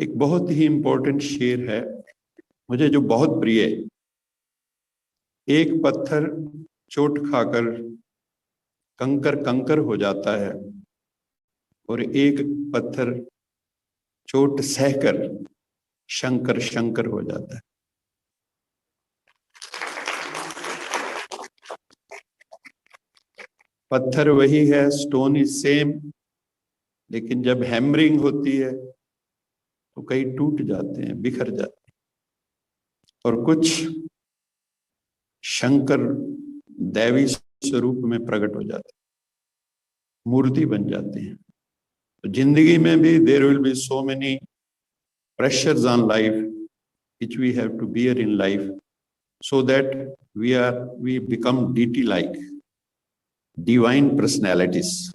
एक बहुत ही इंपॉर्टेंट शेर है मुझे जो बहुत प्रिय है। एक पत्थर चोट खाकर कंकर कंकर हो जाता है और एक पत्थर चोट सहकर शंकर शंकर हो जाता है। पत्थर वही है, स्टोन इज सेम, लेकिन जब हैमरिंग होती है तो कई टूट जाते हैं, बिखर जाते हैं, और कुछ शंकर दैवी स्वरूप में प्रकट हो जाते हैं, मूर्ति बन जाते हैं। तो जिंदगी में भी there will be so many pressures on life which we have to bear in life so that we become deity like divine personalities.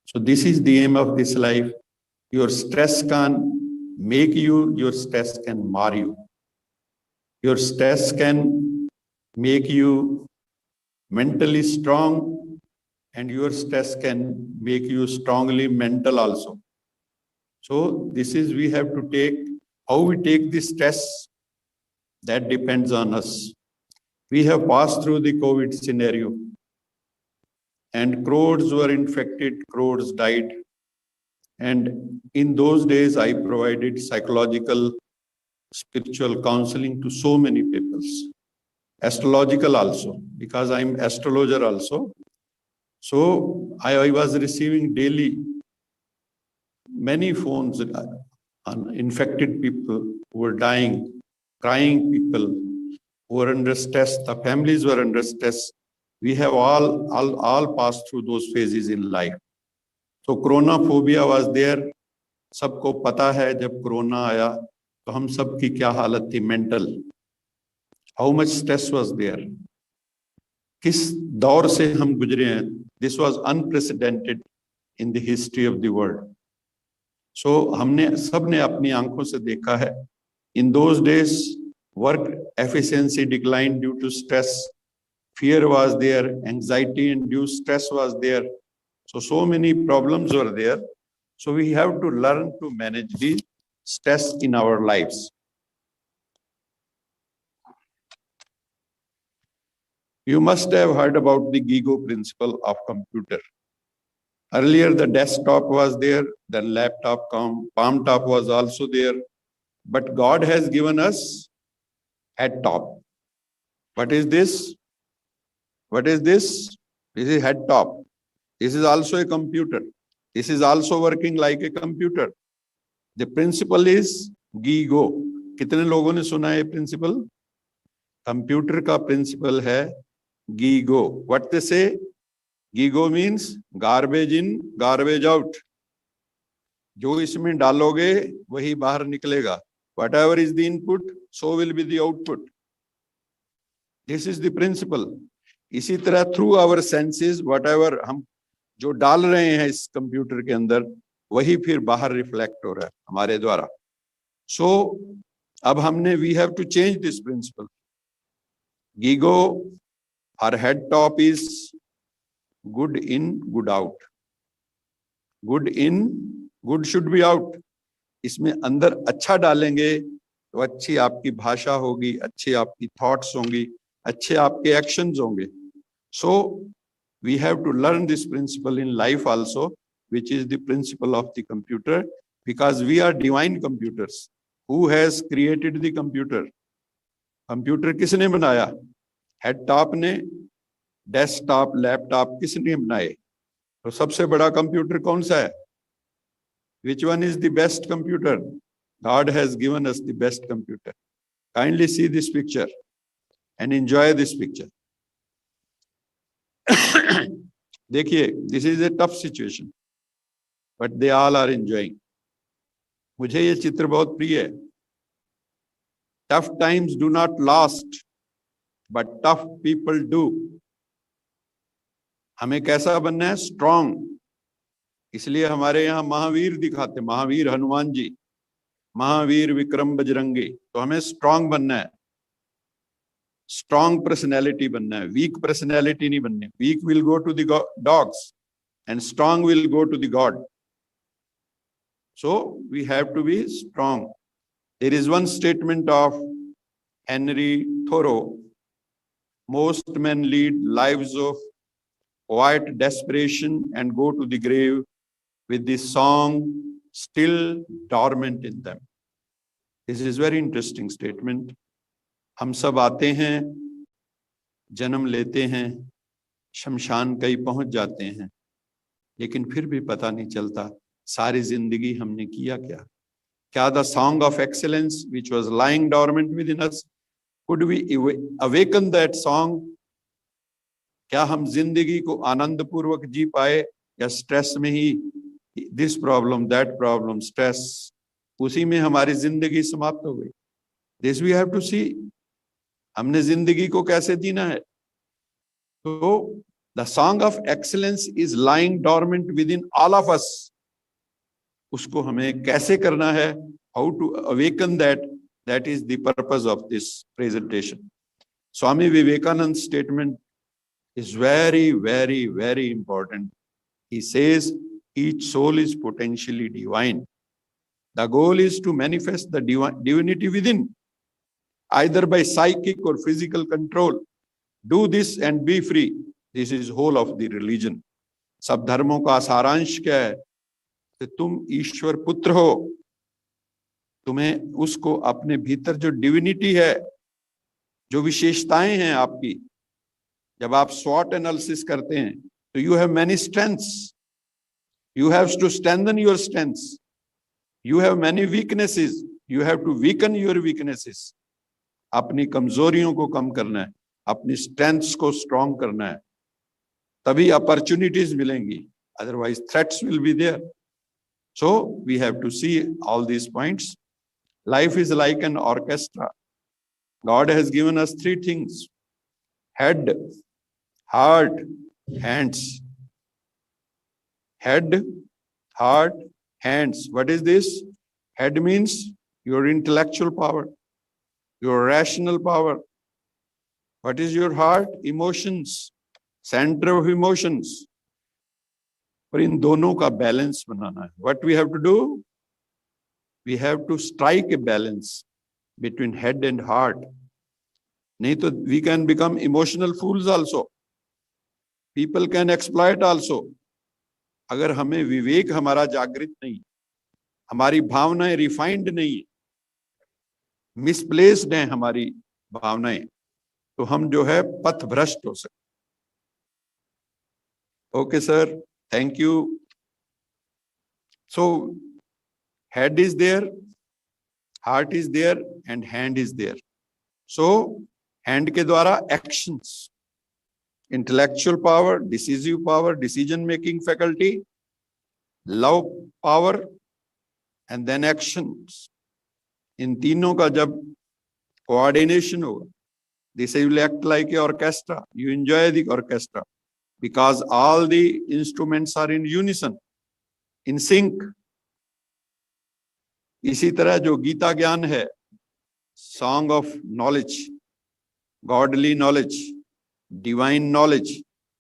So this is the aim of this life. Your stress can make you, your stress can mar you, your stress can make you mentally strong, and your stress can make you strongly mental also. So this is, we have to take, how we take the stress, that depends on us. We have passed through the COVID scenario and crores were infected, crores died. And in those days, I provided psychological, spiritual counseling to so many people. Astrological also, because I'm astrologer also. So I was receiving daily many phones on infected people who were dying, crying people who were under stress, the families were under stress. We have all passed through those phases in life. So corona phobia was there. सबको पता है जब corona आया तो हम सब की क्या हालत थी mental, how much stress was there, किस दौर से हम गुजरे हैं. This was unprecedented in the history of the world. So हमने सबने अपनी आंखों से देखा है. In those days work efficiency declined due to stress, fear was there, anxiety induced stress was there, so many problems were there. So we have to learn to manage the stress in our lives. You must have heard about the GIGO principle of computer. Earlier the desktop was there, then laptop, palm top was also there, but God has given us head top. What is this? What is this? This is head top. This is also a computer. This is also working like a computer. The principle is GIGO. कितने लोगों ने सुना है principal? Computer का principal है GIGO. What they say? GIGO means garbage in, garbage out. जो इसमें डालोगे वही बाहर निकलेगा. Whatever is the input, so will be the output. This is the principle. इसी तरह through our senses, whatever हम जो डाल रहे हैं इस कंप्यूटर के अंदर, वही फिर बाहर रिफ्लेक्ट हो रहा है हमारे द्वारा. So अब हमने we have to change this principle. GIGO, our head top is good in, good out. Good in, good should be out. इसमें अंदर अच्छा डालेंगे तो अच्छी आपकी भाषा होगी, अच्छी आपकी थॉट्स होंगी, अच्छे आपके एक्शंस होंगे. So we have to learn this principle in life also, which is the principle of the computer, because we are divine computers. Who has created the computer? Computer किसने बनाया? हेड टॉप ने, desktop, laptop किसने बनाए? तो सबसे बड़ा computer कौन सा है? Which one is the best computer? God has given us the best computer. Kindly see this picture and enjoy this picture. देखिए, this is a tough situation, but they all are enjoying. मुझे ये चित्र बहुत प्रिय है. Tough times do not last, but tough people do. हमें कैसा बनना है? Strong. इसलिए हमारे यहाँ महावीर दिखाते, महावीर हनुमान जी, महावीर विक्रम बजरंगी. तो हमें स्ट्रांग बनना है, स्ट्रांग पर्सनैलिटी बनना है, वीक पर्सनैलिटी नहीं बननी. Weak will go to the dogs and strong will go to the god. So we have to be strong. There is one statement of Henry Thoreau: most men lead lives of quiet desperation and go to the grave with the song still dormant in them. This is very interesting statement. हम सब आते हैं, जन्म लेते हैं, शमशान कहीं पहुंच जाते हैं, लेकिन फिर भी पता नहीं चलता सारी जिंदगी हमने किया क्या. क्या the song of excellence which was lying dormant within us, could we awaken that song? क्या हम जिंदगी को आनंद पूर्वक जी पाए या स्ट्रेस में ही this problem that problem stress, उसी में हमारी जिंदगी समाप्त हो गई. This we have to see. हमने जिंदगी को कैसे जीना है. तो the song of excellence is lying dormant within all of us. उसको हमें कैसे करना है, how to awaken that, that is the purpose of this presentation. Swami Vivekananda statement is very, very, very important. He says each soul is potentially divine. The goal is to manifest the divinity within, either by psychic or physical control. Do this and be free. This is whole of the religion. सब धर्मों का सारांश क्या है कि तुम ईश्वर पुत्र हो, तुम्हें उसको अपने भीतर जो डिविनिटी है, जो विशेषताएं हैं आपकी, जब आप स्वॉट एनालिसिस करते हैं तो you have many strengths, you have to strengthen your strengths. You have many weaknesses, you have to weaken your weaknesses. अपनी कमजोरियों को कम करना है, अपनी स्ट्रेंथ्स को स्ट्रॉन्ग करना है, तभी अपॉर्चुनिटीज मिलेंगी, otherwise threats will be there. So we have to see all these points. Life is like an orchestra. God has given us three things: head, heart, hands. Head, heart, hands. What is this? Head means your intellectual power, your rational power. What is your heart? Emotions, center of emotions. और इन दोनों का balance बनाना है. What we have to do? We have to strike a balance between head and heart. नहीं तो we can become emotional fools also. People can exploit also. अगर हमें विवेक हमारा जागृत नहीं, हमारी भावनाएं रिफाइंड नहीं, मिसप्लेस्ड हैं हमारी भावनाएं, तो हम जो है पथ भ्रष्ट हो सकते. Okay sir, thank you. So head is there, heart is there and hand is there. So hand के द्वारा actions, intellectual power, decisive power, decision making faculty, love power and then actions. इन तीनों का जब कोऑर्डिनेशन होगा, this will act like a orchestra. You enjoy the orchestra because all the instruments are in unison, in sync. इसी तरह जो गीता ज्ञान है, song of knowledge, godly knowledge, divine knowledge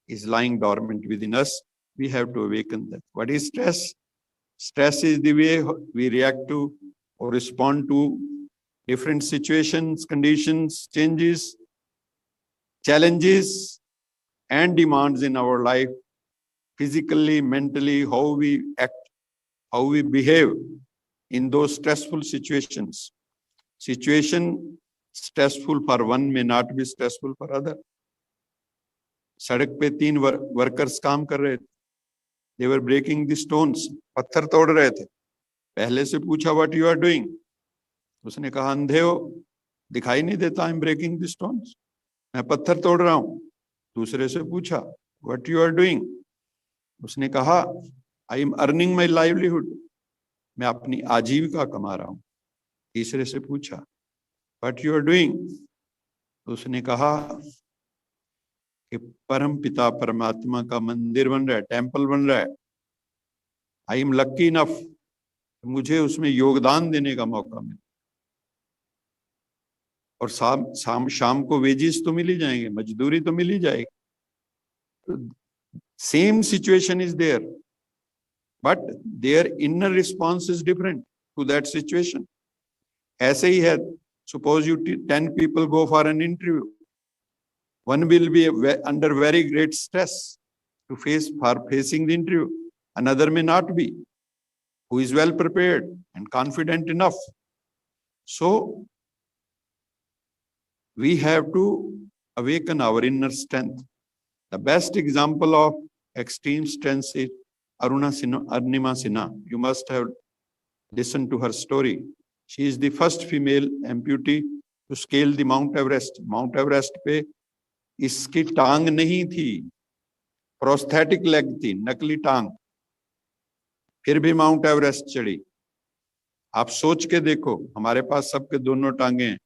is lying dormant within us. We have to awaken that. What is stress? Stress is the way we react to or respond to different situations, conditions, changes, challenges, and demands in our life, physically, mentally, how we act, how we behave in those stressful situations. Situation stressful for one may not be stressful for other. सड़क पे 3 workers काम कर रहे थे. They were breaking the stones. पत्थर तोड़ रहे थे. पहले से पूछा what you are doing? उसने कहा अंधे हो, दिखाई नहीं देता, I'm breaking the stones. मैं पत्थर तोड़ रहा हूँ. दूसरे से पूछा what you are doing? उसने कहा I am earning my livelihood. मैं अपनी आजीविका कमा रहा हूँ. तीसरे से पूछा What you are doing? उसने कहा कि परम पिता परमात्मा का मंदिर बन रहा है, टेम्पल बन रहा है. आई एम लकी इनफ, मुझे उसमें योगदान देने का मौका मिला. और शाम को वेजिस तो मिल ही जाएंगे, मजदूरी तो मिल ही जाएगी. Same situation is there. but their inner response is different to that situation. ऐसे ही है, suppose you 10 people go for an interview. One will be under very great stress to facing the interview. Another may not be, who is well prepared and confident enough. So we have to awaken our inner strength. The best example of extreme strength is Arunima Sinha. You must have listened to her story. She is the first female amputee to scale the Mount Everest. Mount Everest पे इसकी टांग नहीं थी, prosthetic leg थी, नकली टांग, फिर भी माउंट एवरेस्ट चढ़ी। आप सोच के देखो, हमारे पास सबके दोनों टांगे हैं,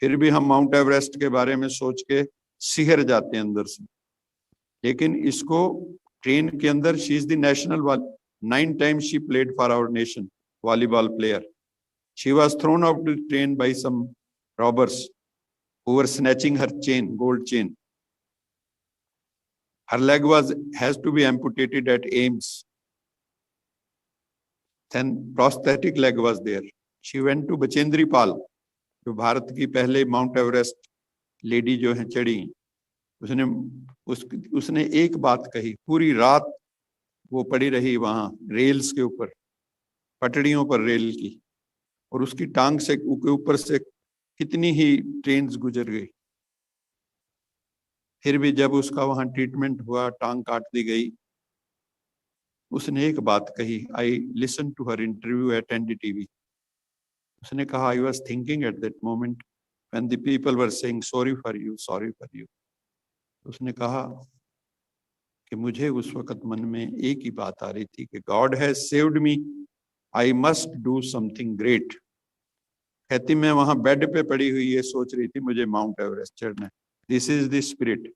फिर भी हम माउंट एवरेस्ट के बारे में सोच के सिहर जाते हैं अंदर से। लेकिन इसको ट्रेन के अंदर, she is the national 9 times she played for our nation, volleyball player. She was thrown out of the train by some robbers who were snatching her chain, gold chain. Her leg has to be amputated at AIIMS. Then prosthetic leg was there. She went to Bachendri Pal, जो भारत की पहले mount Everest lady जो है चढ़ी, उसने एक बात कही, पूरी रात वो पड़ी रही वहां रेल्स के ऊपर, पटड़ियों पर रेल की, और उसकी टांग से ऊपर से कितनी ही ट्रेन्स गुजर गई, फिर भी जब उसका वहां ट्रीटमेंट हुआ, टांग काट दी गई, उसने एक बात कही। I listen to her interview at NDTV. उसने कहा, I was thinking at that moment when the people were saying sorry for you, sorry for you. उसने कहा कि मुझे उस वक्त मन में एक ही बात आ रही थी कि God has saved me, I must do something great. कहती मैं वहां बेड पे पड़ी हुई ये सोच रही थी, मुझे माउंट एवरेस्ट चढ़ना है। This is the spirit,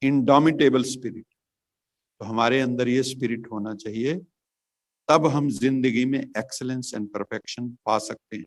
indomitable spirit. तो हमारे अंदर ये स्पिरिट होना चाहिए, तब हम जिंदगी में एक्सीलेंस एंड परफेक्शन पा सकते हैं।